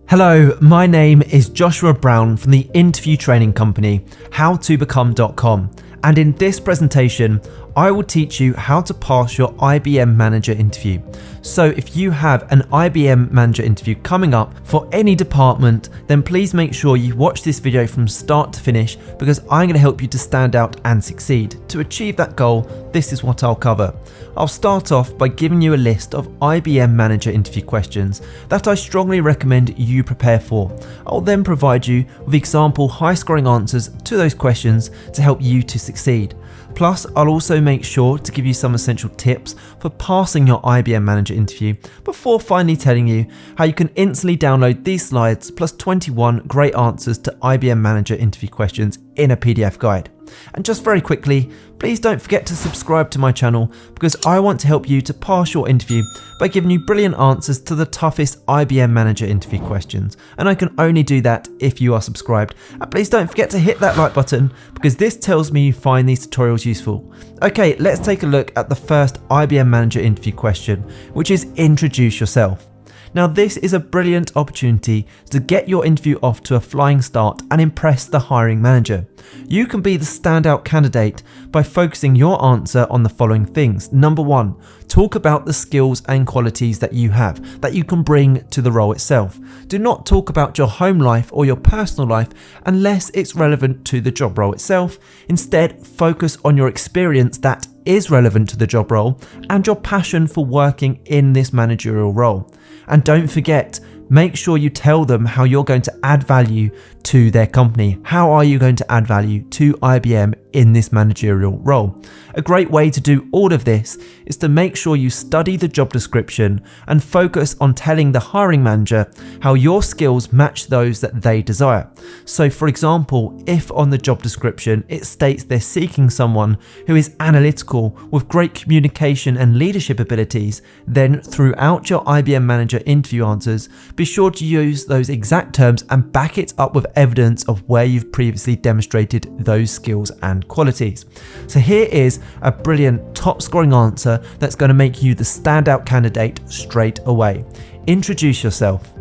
Hello, my name is Joshua Brown from the interview training company howtobecome.com, and in this presentation I will teach you how to pass your IBM Manager interview. So if you have an IBM Manager interview coming up for any department, then please make sure you watch this video from start to finish, because I'm going to help you to stand out and succeed. To achieve that goal, this is what I'll cover. I'll start off by giving you a list of IBM Manager interview questions that I strongly recommend you prepare for. I'll then provide you with example high-scoring answers to those questions to help you to succeed. Plus, I'll also make sure to give you some essential tips for passing your IBM Manager interview before finally telling you how you can instantly download these slides plus 21 great answers to IBM Manager interview questions in a PDF guide. And just very quickly, please don't forget to subscribe to my channel, because I want to help you to pass your interview by giving you brilliant answers to the toughest IBM Manager interview questions. And I can only do that if you are subscribed. And please don't forget to hit that like button, because this tells me you find these tutorials useful. Okay, let's take a look at the first IBM Manager interview question, which is introduce yourself. Now, this is a brilliant opportunity to get your interview off to a flying start and impress the hiring manager. You can be the standout candidate by focusing your answer on the following things. Number one, talk about the skills and qualities that you have that you can bring to the role itself. Do not talk about your home life or your personal life unless it's relevant to the job role itself. Instead, focus on your experience that is relevant to the job role and your passion for working in this managerial role. And don't forget, make sure you tell them how you're going to add value to their company. How are you going to add value to IBM in this managerial role? A great way to do all of this is to make sure you study the job description and focus on telling the hiring manager how your skills match those that they desire. So for example, if on the job description it states they're seeking someone who is analytical with great communication and leadership abilities, then throughout your IBM Manager interview answers, be sure to use those exact terms and back it up with evidence of where you've previously demonstrated those skills and qualities. So here is a brilliant top scoring answer that's going to make you the standout candidate straight away. Introduce yourself.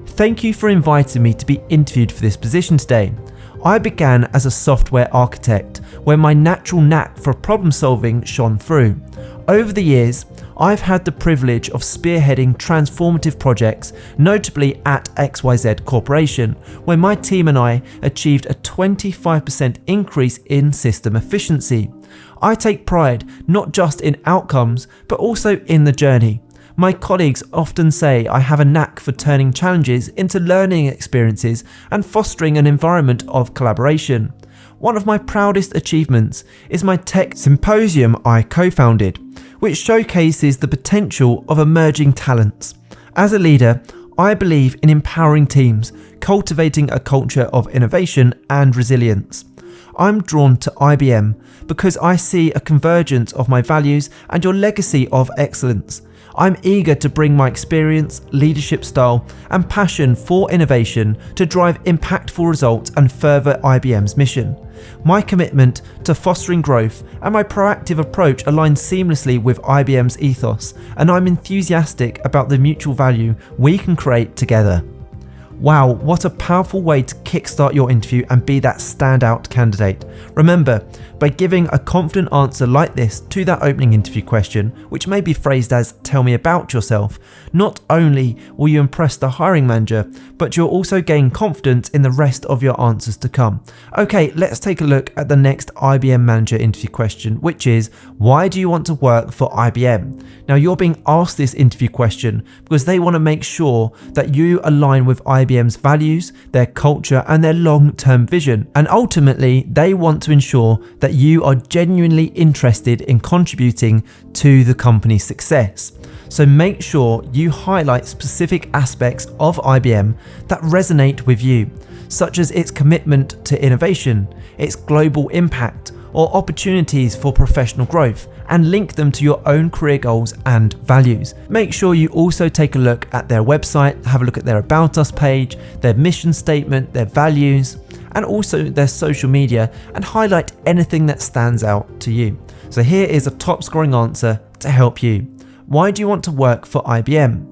Thank you for inviting me to be interviewed for this position today. I began as a software architect, where my natural knack for problem solving shone through. Over the years, I've had the privilege of spearheading transformative projects, notably at XYZ Corporation, where my team and I achieved a 25% increase in system efficiency. I take pride not just in outcomes, but also in the journey. My colleagues often say I have a knack for turning challenges into learning experiences and fostering an environment of collaboration. One of my proudest achievements is my tech symposium I co-founded, which showcases the potential of emerging talents. As a leader, I believe in empowering teams, cultivating a culture of innovation and resilience. I'm drawn to IBM because I see a convergence of my values and your legacy of excellence. I'm eager to bring my experience, leadership style, and passion for innovation to drive impactful results and further IBM's mission. My commitment to fostering growth and my proactive approach align seamlessly with IBM's ethos, and I'm enthusiastic about the mutual value we can create together. Wow, what a powerful way to kickstart your interview and be that standout candidate. Remember, by giving a confident answer like this to that opening interview question, which may be phrased as "tell me about yourself," not only will you impress the hiring manager, but you'll also gain confidence in the rest of your answers to come. Okay, let's take a look at the next IBM Manager interview question, which is, why do you want to work for IBM? Now, you're being asked this interview question because they want to make sure that you align with IBM's values, their culture, and their long-term vision. And ultimately, they want to ensure that you are genuinely interested in contributing to the company's success. So make sure you highlight specific aspects of IBM that resonate with you, such as its commitment to innovation, its global impact, or opportunities for professional growth, and link them to your own career goals and values. Make sure you also take a look at their website, have a look at their About Us page, their mission statement, their values, and also their social media, and highlight anything that stands out to you. So here is a top scoring answer to help you. Why do you want to work for IBM?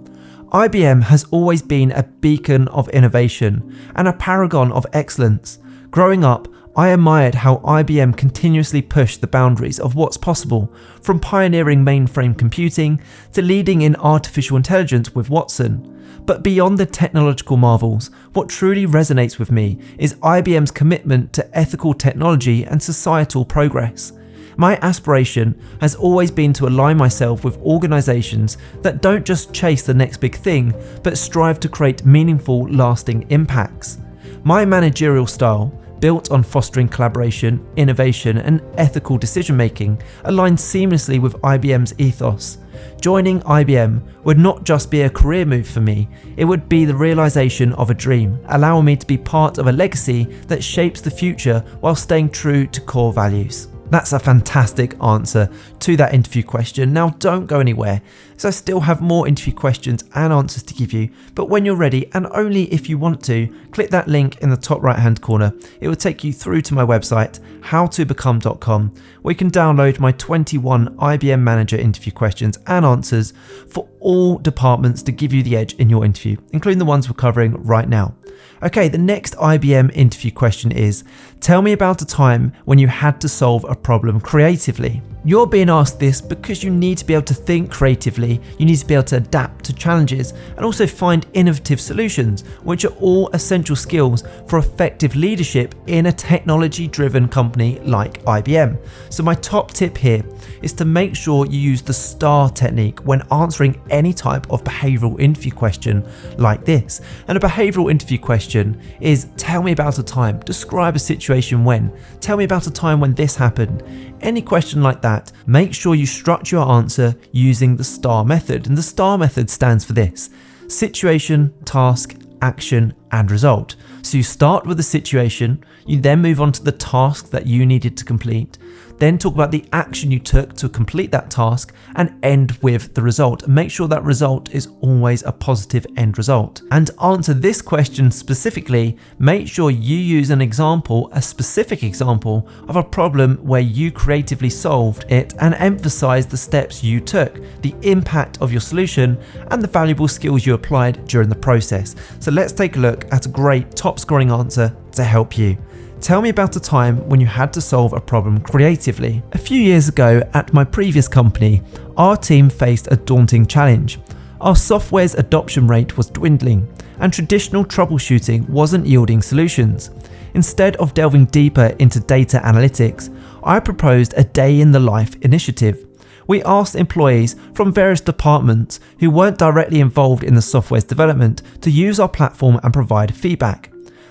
IBM has always been a beacon of innovation and a paragon of excellence. Growing up, I admired how IBM continuously pushed the boundaries of what's possible, from pioneering mainframe computing to leading in artificial intelligence with Watson. But beyond the technological marvels, what truly resonates with me is IBM's commitment to ethical technology and societal progress. My aspiration has always been to align myself with organisations that don't just chase the next big thing, but strive to create meaningful, lasting impacts. My managerial style, built on fostering collaboration, innovation, and ethical decision-making, aligns seamlessly with IBM's ethos. Joining IBM would not just be a career move for me, it would be the realisation of a dream, allowing me to be part of a legacy that shapes the future while staying true to core values. That's a fantastic answer to that interview question. Now don't go anywhere, as I still have more interview questions and answers to give you, but when you're ready, and only if you want to, click that link in the top right hand corner. It will take you through to my website, howtobecome.com, where you can download my 21 IBM Manager interview questions and answers for all departments to give you the edge in your interview, including the ones we're covering right now. Okay, the next IBM interview question is, tell me about a time when you had to solve a problem creatively. You're being asked this because you need to be able to think creatively, you need to be able to adapt to challenges and also find innovative solutions, which are all essential skills for effective leadership in a technology-driven company like IBM. So my top tip here is to make sure you use the STAR technique when answering any type of behavioural interview question like this. And a behavioural interview question is, tell me about a time, describe a situation when, tell me about a time when this happened. Any question like that, make sure you structure your answer using the STAR method. And the STAR method stands for this: situation, task, action, and result. So you start with the situation, you then move on to the task that you needed to complete, then talk about the action you took to complete that task, and end with the result. Make sure that result is always a positive end result. And to answer this question specifically, make sure you use an example, a specific example of a problem where you creatively solved it, and emphasize the steps you took, the impact of your solution, and the valuable skills you applied during the process. So let's take a look at a great top scoring answer to help you. Tell me about a time when you had to solve a problem creatively. A few years ago at my previous company, our team faced a daunting challenge. Our software's adoption rate was dwindling, and traditional troubleshooting wasn't yielding solutions. Instead of delving deeper into data analytics, I proposed a day in the life initiative. We asked employees from various departments who weren't directly involved in the software's development to use our platform and provide feedback.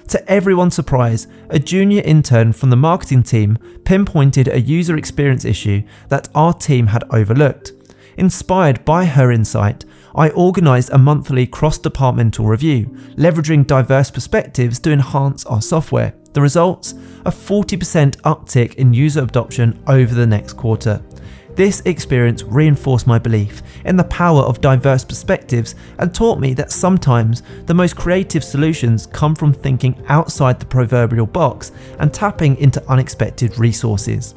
To everyone's surprise, a junior intern from the marketing team pinpointed a user experience issue that our team had overlooked. Inspired by her insight, I organised a monthly cross-departmental review, leveraging diverse perspectives to enhance our software. The results? A 40% uptick in user adoption over the next quarter. This experience reinforced my belief in the power of diverse perspectives and taught me that sometimes the most creative solutions come from thinking outside the proverbial box and tapping into unexpected resources.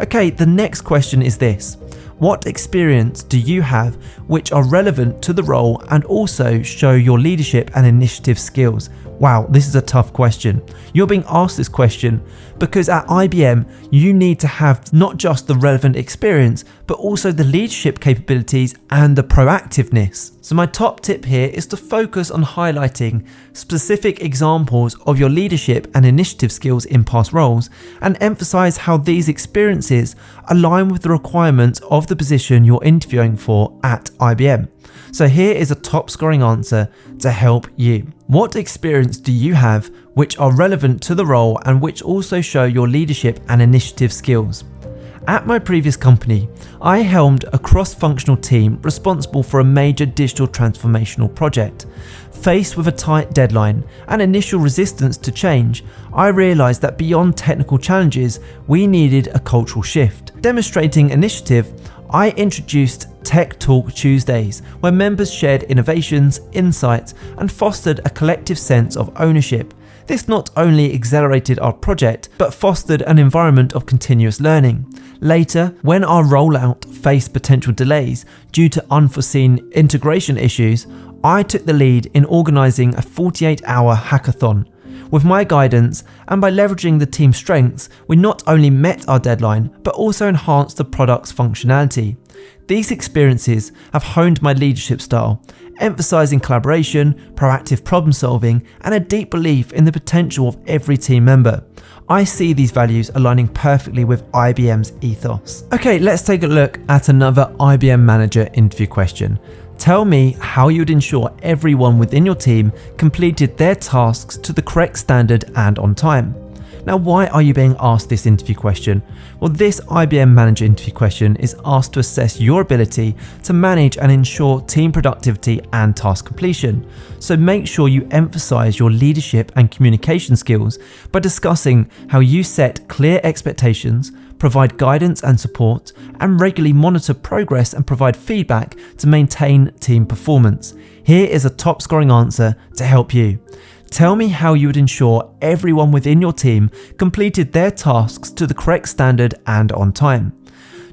Okay, the next question is this: what experience do you have which are relevant to the role and also show your leadership and initiative skills? Wow, this is a tough question. You're being asked this question because at IBM, you need to have not just the relevant experience, but also the leadership capabilities and the proactiveness. So my top tip here is to focus on highlighting specific examples of your leadership and initiative skills in past roles, and emphasize how these experiences align with the requirements of the position you're interviewing for at IBM. So here is a top scoring answer to help you. What experience do you have which are relevant to the role and which also show your leadership and initiative skills? At my previous company, I helmed a cross-functional team responsible for a major digital transformational project. Faced with a tight deadline and initial resistance to change, I realized that beyond technical challenges, we needed a cultural shift. Demonstrating initiative, I introduced Tech Talk Tuesdays, where members shared innovations, insights, and fostered a collective sense of ownership. This not only accelerated our project, but fostered an environment of continuous learning. Later, when our rollout faced potential delays due to unforeseen integration issues, I took the lead in organising a 48-hour hackathon. With my guidance and by leveraging the team's strengths, we not only met our deadline, but also enhanced the product's functionality. These experiences have honed my leadership style, emphasising collaboration, proactive problem solving, and a deep belief in the potential of every team member. I see these values aligning perfectly with IBM's ethos. Okay, let's take a look at another IBM Manager interview question. Tell me how you would ensure everyone within your team completed their tasks to the correct standard and on time. Now, why are you being asked this interview question? Well, this IBM Manager interview question is asked to assess your ability to manage and ensure team productivity and task completion. So make sure you emphasize your leadership and communication skills by discussing how you set clear expectations, provide guidance and support, and regularly monitor progress and provide feedback to maintain team performance. Here is a top scoring answer to help you. Tell me how you would ensure everyone within your team completed their tasks to the correct standard and on time.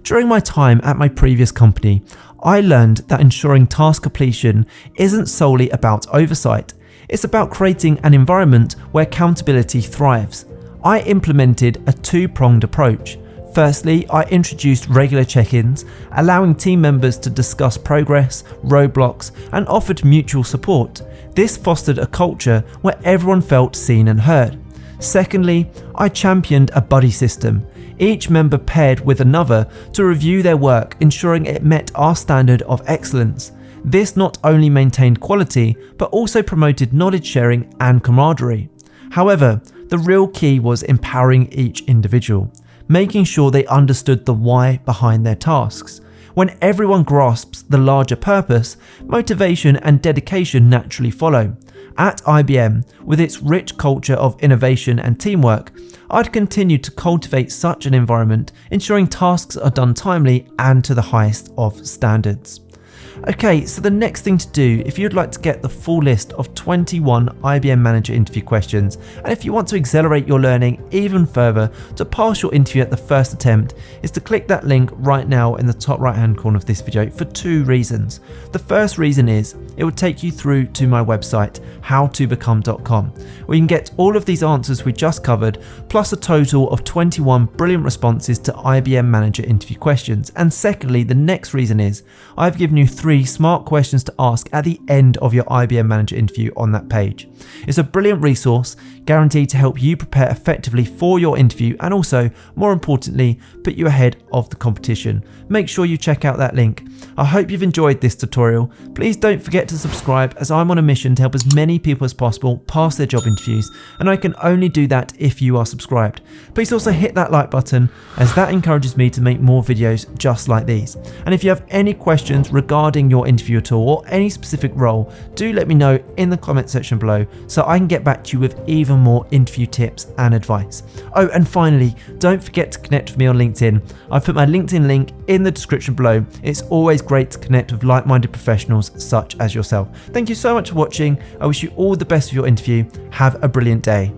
During my time at my previous company, I learned that ensuring task completion isn't solely about oversight. It's about creating an environment where accountability thrives. I implemented a two-pronged approach. Firstly, I introduced regular check-ins, allowing team members to discuss progress, roadblocks, and offered mutual support. This fostered a culture where everyone felt seen and heard. Secondly, I championed a buddy system. Each member paired with another to review their work, ensuring it met our standard of excellence. This not only maintained quality, but also promoted knowledge sharing and camaraderie. However, the real key was empowering each individual, making sure they understood the why behind their tasks. When everyone grasps the larger purpose, motivation and dedication naturally follow. At IBM, with its rich culture of innovation and teamwork, I'd continue to cultivate such an environment, ensuring tasks are done timely and to the highest of standards. Okay, so the next thing to do, if you'd like to get the full list of 21 IBM Manager interview questions, and if you want to accelerate your learning even further to pass your interview at the first attempt, is to click that link right now in the top right hand corner of this video for two reasons. The first reason is it will take you through to my website, howtobecome.com, where you can get all of these answers we just covered, plus a total of 21 brilliant responses to IBM Manager interview questions. And secondly, the next reason is I've given you 3 smart questions to ask at the end of your IBM Manager interview on that page. It's a brilliant resource, guaranteed to help you prepare effectively for your interview and also, more importantly, put you ahead of the competition. Make sure you check out that link. I hope you've enjoyed this tutorial. Please don't forget to subscribe, as I'm on a mission to help as many people as possible pass their job interviews, and I can only do that if you are subscribed. Please also hit that like button, as that encourages me to make more videos just like these. And if you have any questions regarding your interview at all or any specific role, do let me know in the comment section below so I can get back to you with even more interview tips and advice. Oh, and finally, don't forget to connect with me on LinkedIn. I've put my LinkedIn link in the description below. It's always great to connect with like-minded professionals such as yourself. Thank you so much for watching. I wish you all the best for your interview. Have a brilliant day.